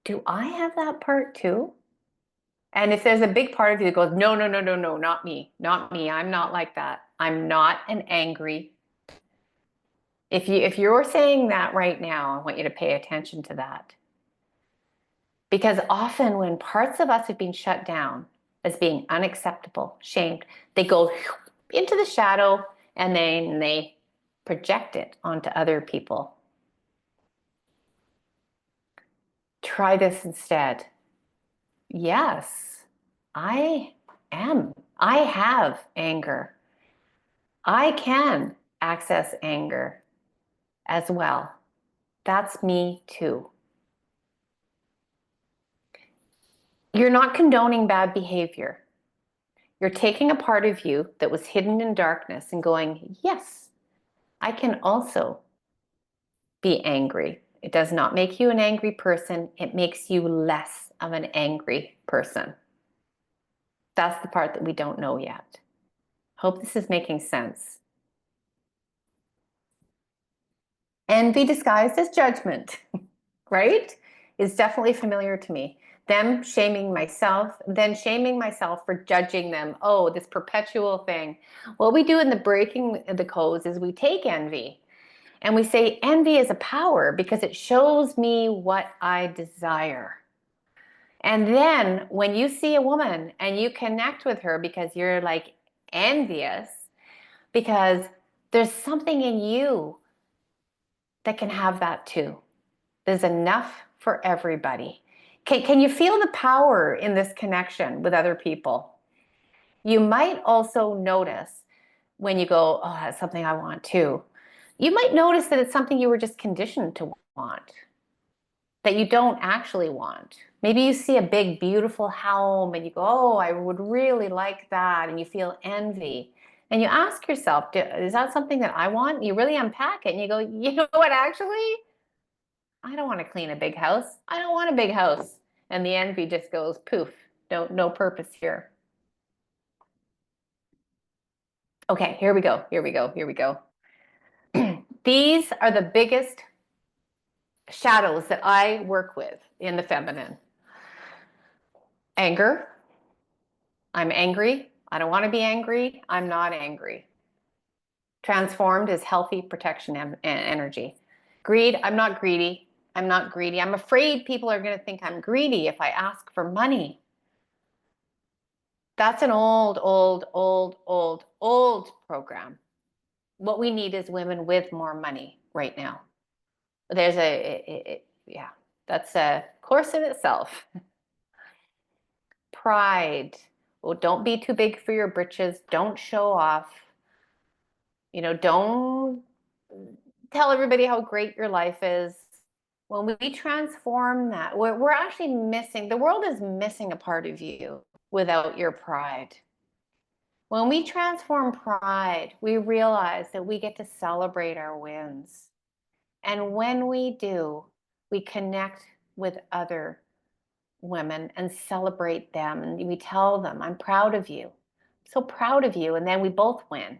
Do I have that part too? And if there's a big part of you that goes, no, no, no, no, no, not me, not me. I'm not like that. I'm not an angry. If you're saying that right now, I want you to pay attention to that. Because often when parts of us have been shut down as being unacceptable, shamed, they go into the shadow and then they project it onto other people. Try this instead. Yes, I am. I have anger. I can access anger as well. That's me too. You're not condoning bad behavior. You're taking a part of you that was hidden in darkness and going, yes, I can also be angry. It does not make you an angry person. It makes you less of an angry person. That's the part that we don't know yet. Hope this is making sense. Envy disguised as judgment, right? Is definitely familiar to me. Them shaming myself, then shaming myself for judging them. Oh, this perpetual thing. What we do in the Breaking the Codes is we take envy and we say envy is a power because it shows me what I desire. And then when you see a woman and you connect with her because you're like envious, because there's something in you that can have that too. There's enough for everybody. Can you feel the power in this connection with other people? You might also notice when you go, oh, that's something I want too. You might notice that it's something you were just conditioned to want, that you don't actually want. Maybe you see a big, beautiful home and you go, oh, I would really like that. And you feel envy. And you ask yourself, is that something that I want? You really unpack it and you go, you know what, actually, I don't want to clean a big house. I don't want a big house. And the envy just goes poof, no purpose here. Okay, here we go, here we go, here we go. These are the biggest shadows that I work with in the feminine. Anger. I'm angry. I don't want to be angry. I'm not angry. Transformed is healthy protection energy. Greed. I'm not greedy. I'm not greedy. I'm afraid people are going to think I'm greedy if I ask for money. That's an old program. What we need is women with more money right now. There's yeah, that's a course in itself. Pride. Well, don't be too big for your britches. Don't show off. You know, don't tell everybody how great your life is. When we transform that, we're actually missing, the world is missing a part of you without your pride. When we transform pride, we realize that we get to celebrate our wins. And when we do, we connect with other women and celebrate them. And we tell them, I'm proud of you. I'm so proud of you. And then we both win.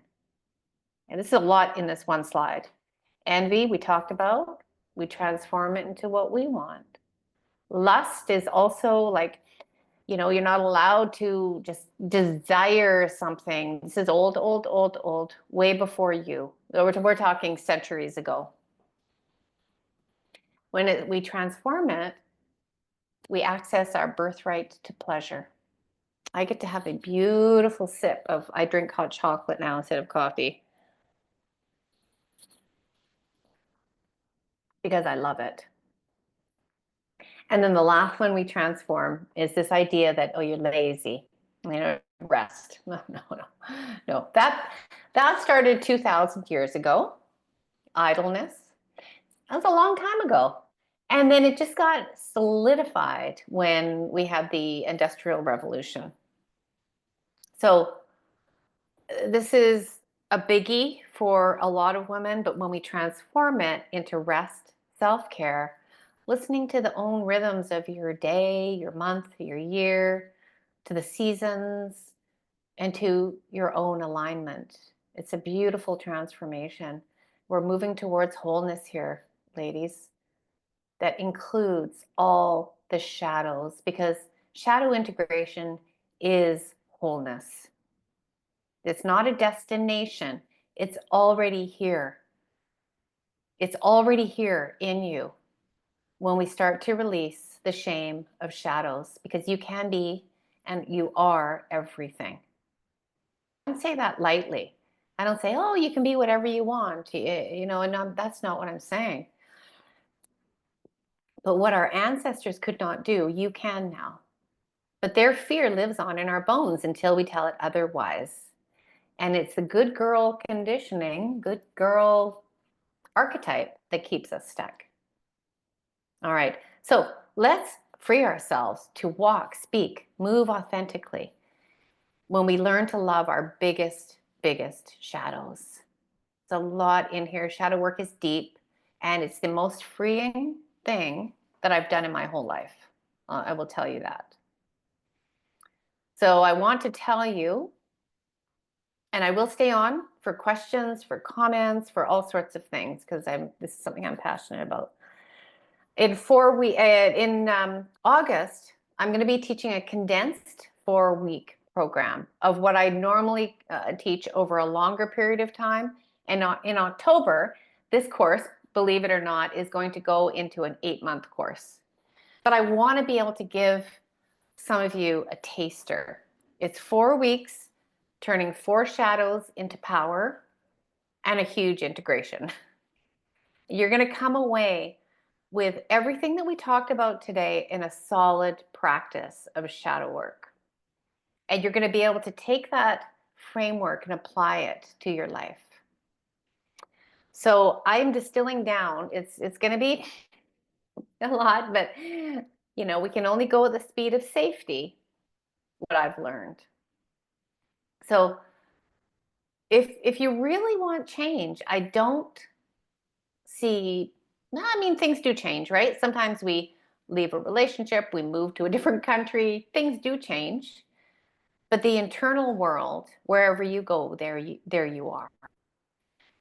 And this is a lot in this one slide. Envy, we talked about, we transform it into what we want. Lust is also like, you're not allowed to just desire something. This is old, old, old, old, way before you. We're talking centuries ago. When we transform it, we access our birthright to pleasure. I get to have a beautiful sip of, I drink hot chocolate now instead of coffee because I love it. And then the last one we transform is this idea that, oh, you're lazy, rest. No, no, no, no. That started 2,000 years ago. Idleness. That was a long time ago. And then it just got solidified when we had the Industrial Revolution. So this is a biggie for a lot of women, but when we transform it into rest, self-care, listening to the own rhythms of your day, your month, your year, to the seasons, and to your own alignment. It's a beautiful transformation. We're moving towards wholeness here, ladies. That includes all the shadows, because shadow integration is wholeness. It's not a destination. It's already here. It's already here in you when we start to release the shame of shadows, because you can be and you are everything. I don't say that lightly. I don't say, oh, you can be whatever you want, and that's not what I'm saying. But what our ancestors could not do, you can now. But their fear lives on in our bones until we tell it otherwise. And it's the good girl conditioning, good girl archetype that keeps us stuck. All right, so let's free ourselves to walk, speak, move authentically when we learn to love our biggest, biggest shadows. It's a lot in here. Shadow work is deep, and it's the most freeing thing that I've done in my whole life. I will tell you that. So I want to tell you, and I will stay on for questions, for comments, for all sorts of things, because this is something I'm passionate about. In August, I'm going to be teaching a condensed 4-week program of what I normally teach over a longer period of time. And in October, this course, believe it or not, is going to go into an 8-month course. But I want to be able to give some of you a taster. It's 4 weeks, turning 4 shadows into power and a huge integration. You're going to come away with everything that we talked about today in a solid practice of shadow work. And you're going to be able to take that framework and apply it to your life. So I'm distilling down. It's going to be a lot, but we can only go at the speed of safety, what I've learned. So if you really want change, I don't see, things do change, right? Sometimes we leave a relationship, we move to a different country, things do change. But the internal world, wherever you go, there you are.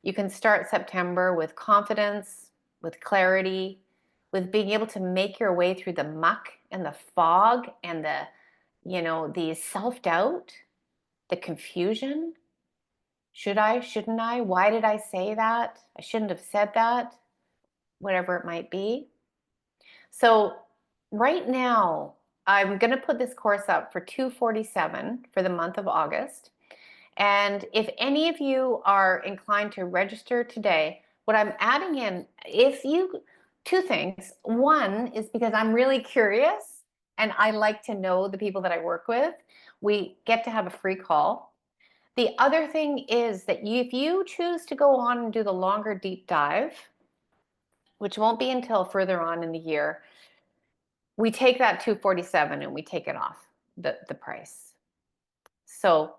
You can start September with confidence, with clarity, with being able to make your way through the muck and the fog and the self-doubt, the confusion. Should I? Shouldn't I? Why did I say that? I shouldn't have said that. Whatever it might be. So right now, I'm going to put this course up for $247 for the month of August. And if any of you are inclined to register today, what I'm adding in, two things. One is because I'm really curious and I like to know the people that I work with. We get to have a free call. The other thing is that if you choose to go on and do the longer deep dive, which won't be until further on in the year, we take that $247 and we take it off the price. So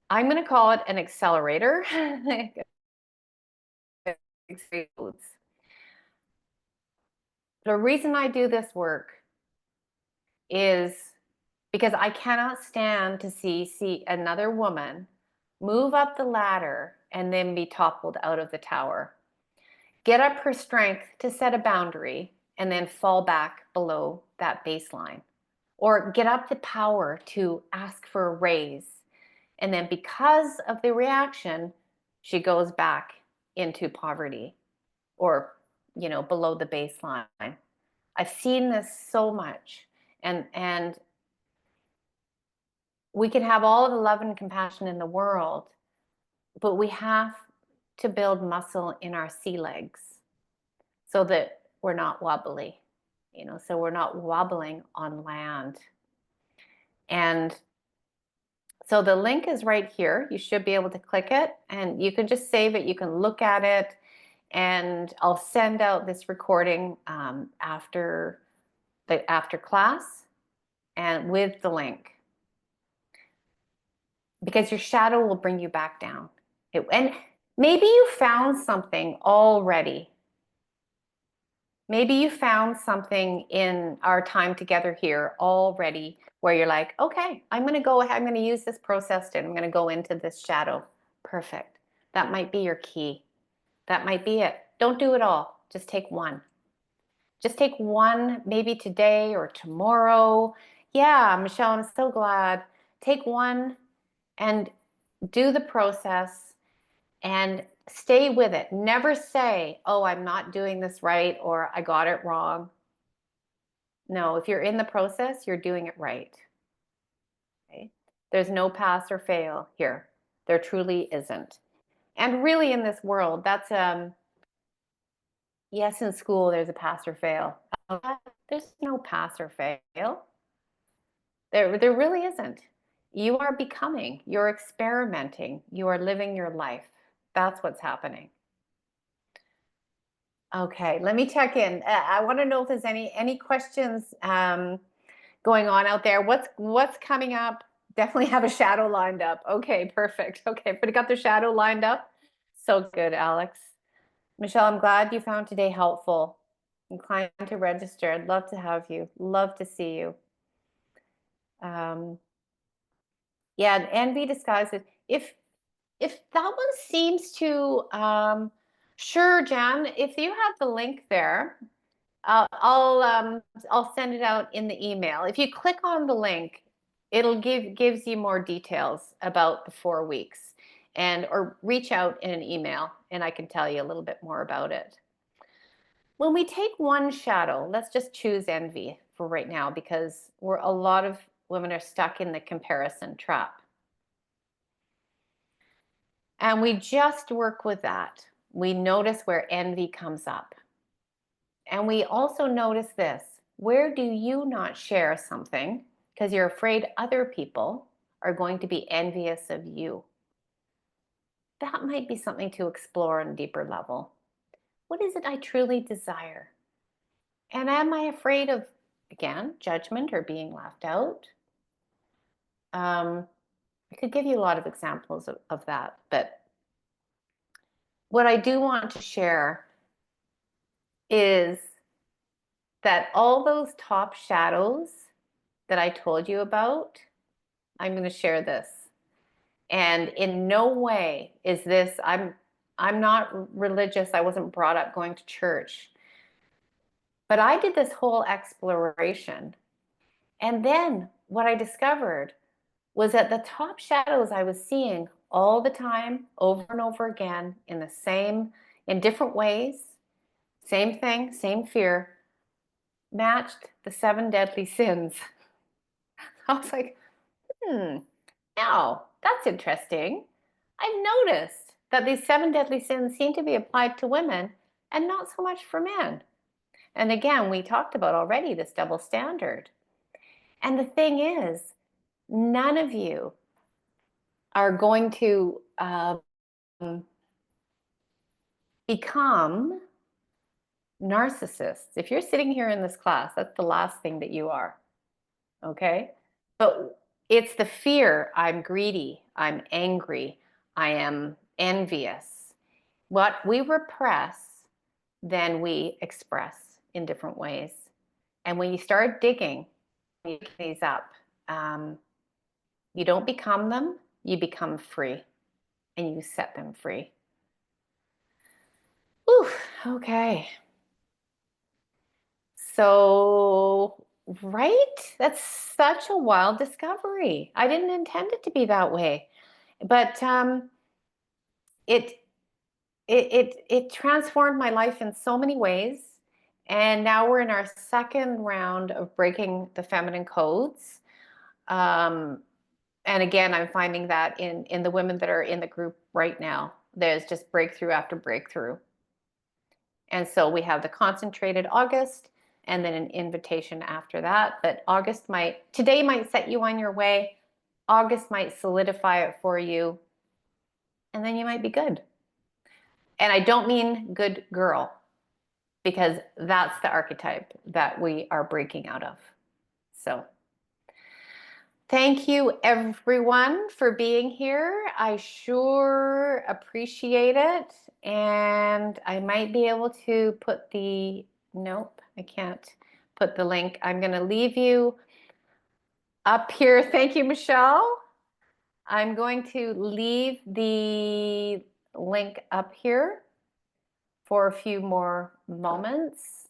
I'm going to call it an accelerator. The reason I do this work is because I cannot stand to see another woman move up the ladder and then be toppled out of the tower. get up her strength to set a boundary, and then fall back below that baseline. Or get up the power to ask for a raise. And then because of the reaction, she goes back into poverty or, below the baseline. I've seen this so much. And we can have all of the love and compassion in the world, but we have to build muscle in our sea legs so that we're not wobbly, so we're not wobbling on land. And so the link is right here. You should be able to click it and you can just save it. You can look at it, and I'll send out this recording after class and with the link, because your shadow will bring you back down. And maybe you found something already. Maybe you found something in our time together here already where you're like, okay, I'm going to go ahead, I'm going to use this process and I'm going to go into this shadow. Perfect. That might be your key. That might be it. Don't do it all. Just take one. Just take one, maybe today or tomorrow. Yeah, Michelle, I'm so glad. Take one and do the process and stay with it. Never say, oh, I'm not doing this right or I got it wrong. No, if you're in the process, you're doing it right. Okay? There's no pass or fail here. There truly isn't. And really in this world, that's yes, in school there's a pass or fail. There's no pass or fail. There really isn't. You are becoming, you're experimenting, you are living your life. That's what's happening. Okay, let me check in. I want to know if there's any questions going on out there. What's coming up? Definitely have a shadow lined up. Okay, perfect. Okay, but got the shadow lined up. So good, Alex. Michelle, I'm glad you found today helpful. Inclined to register. I'd love to have you. Love to see you. Yeah, and envy disguised. If that one seems to sure, Jan, if you have the link there, I'll send it out in the email. If you click on the link, it'll gives you more details about the 4 weeks, or reach out in an email and I can tell you a little bit more about it. When we take one shadow, let's just choose envy for right now because a lot of women are stuck in the comparison trap. And we just work with that. We notice where envy comes up. And we also notice this. Where do you not share something because you're afraid other people are going to be envious of you? That might be something to explore on a deeper level. What is it I truly desire? And am I afraid of, again, judgment or being left out? I could give you a lot of examples of that, but what I do want to share is that all those top shadows that I told you about, I'm going to share this. And in no way is this, I'm not religious. I wasn't brought up going to church. But I did this whole exploration. And then what I discovered was that the top shadows I was seeing all the time, over and over again, in different ways, same thing, same fear, matched the 7 deadly sins. I was like, now that's interesting. I've noticed that these 7 deadly sins seem to be applied to women and not so much for men. And again, we talked about already this double standard. And the thing is, none of you are going to become narcissists. If you're sitting here in this class, that's the last thing that you are. Okay? But it's the fear. I'm greedy. I'm angry. I am envious. What we repress, then we express in different ways. And when you start digging these up, you don't become them, you become free and you set them free. Whew. Okay. So, right? That's such a wild discovery. I didn't intend it to be that way. But it it transformed my life in so many ways. And now we're in our second round of breaking the feminine codes. Um, and again, I'm finding that in the women that are in the group right now, there's just breakthrough after breakthrough. And so we have the concentrated August and then an invitation after that. But today might set you on your way. August might solidify it for you. And then you might be good. And I don't mean good girl, because that's the archetype that we are breaking out of. So thank you everyone for being here. I sure appreciate it. And I might be able to put nope, I can't put the link. I'm going to leave you up here. Thank you, Michelle. I'm going to leave the link up here for a few more moments.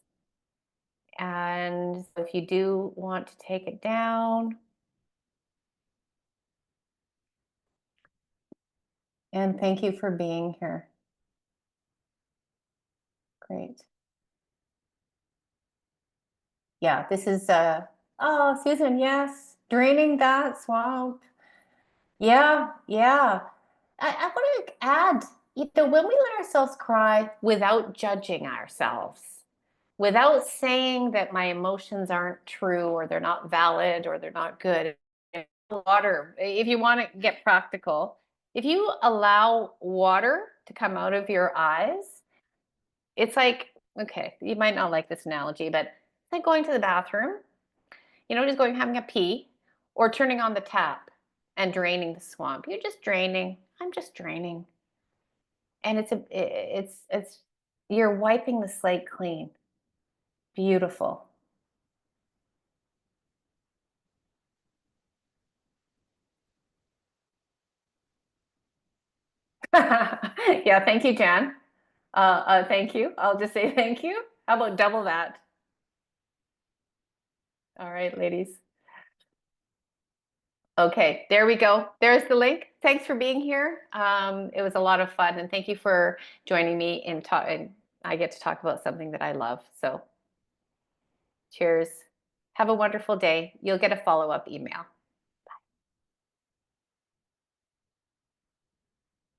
And if you do want to take it down, and thank you for being here. Great. Yeah, this is oh, Susan, yes. Draining that swamp. Yeah, yeah. I want to add, when we let ourselves cry without judging ourselves, without saying that my emotions aren't true or they're not valid or they're not good. Water, if you want to get practical, if you allow water to come out of your eyes, it's like, okay, you might not like this analogy, but it's like going to the bathroom, just going having a pee or turning on the tap and draining the swamp. You're just draining. I'm just draining. And it's you're wiping the slate clean. Beautiful. Yeah, thank you, Jan. Thank you. I'll just say thank you. How about double that? All right, ladies. Okay, there we go. There's the link. Thanks for being here. It was a lot of fun, and thank you for joining me in talk. And I get to talk about something that I love. So, cheers. Have a wonderful day. You'll get a follow-up email.